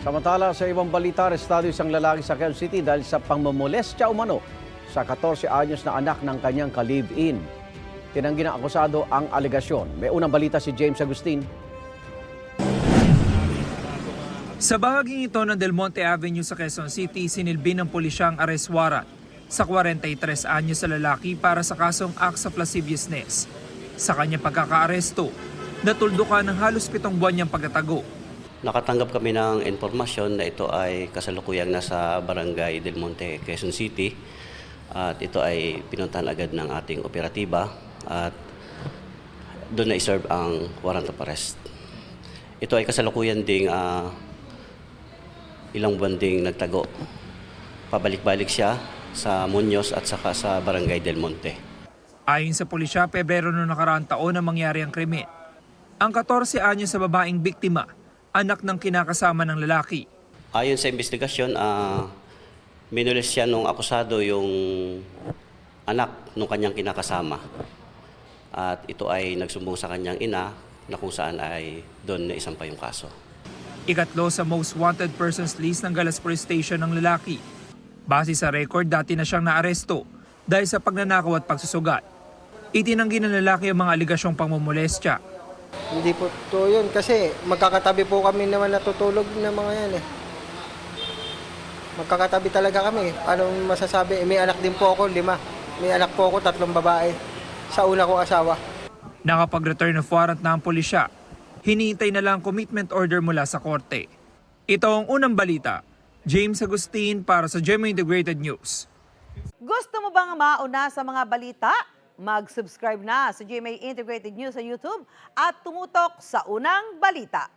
Samantala, sa ibang balita, arestado isang lalaki sa Quezon City dahil sa pangmomolestya umano sa 14 anyos na anak ng kanyang ka-live-in. Tinanggi ng akusado ang alegasyon. May unang balita si James Agustin. Sa bahaging ito ng Del Monte Avenue sa Quezon City, sinilbi ng pulisya ang arrest warrant sa 43 anyos sa lalaki para sa kasong acts of lasciviousness. Sa kanyang pagkakaaresto, natuldukan ng halos 7 buwan niyang pagtatago. Nakatanggap kami ng informasyon na ito ay kasalukuyang nasa Barangay Del Monte, Quezon City. At ito ay pinuntahan agad ng ating operatiba at doon na iserve ang warrant of arrest. Ito ay kasalukuyan ding ilang buwan ding nagtago. Pabalik-balik siya sa Muñoz at saka sa Barangay Del Monte. Ayon sa pulisya, Pebrero noong nakaraang taon na mangyari ang krimen. Ang 14 anyos sa babaeng biktima, anak ng kinakasama ng lalaki. Ayon sa investigasyon, minulis siya nung akusado yung anak nung kanyang kinakasama. At ito ay nagsumbong sa kanyang ina na kung saan ay doon na isampa yung kaso. Ikatlo sa most wanted persons list ng Galas Police Station ng lalaki. Base sa record, dati na siyang naaresto dahil sa pagnanakaw at pagsusugat. Itinanggi ng lalaki ang mga aligasyong pangmomolestya. Hindi po to yun kasi magkakatabi po kami naman natutulog na mga yan eh. Magkakatabi talaga kami. Paano masasabi? May anak din po ako, 5. May anak po ako, 3 babae. Sa una kong asawa. Nakapag-return of warrant na ang pulisya. Hinihintay na lang commitment order mula sa korte. Ito ang unang balita. James Agustin para sa GMA Integrated News. Gusto mo bang mauna sa mga balita? Mag-subscribe na sa GMA Integrated News sa YouTube at tumutok sa unang balita.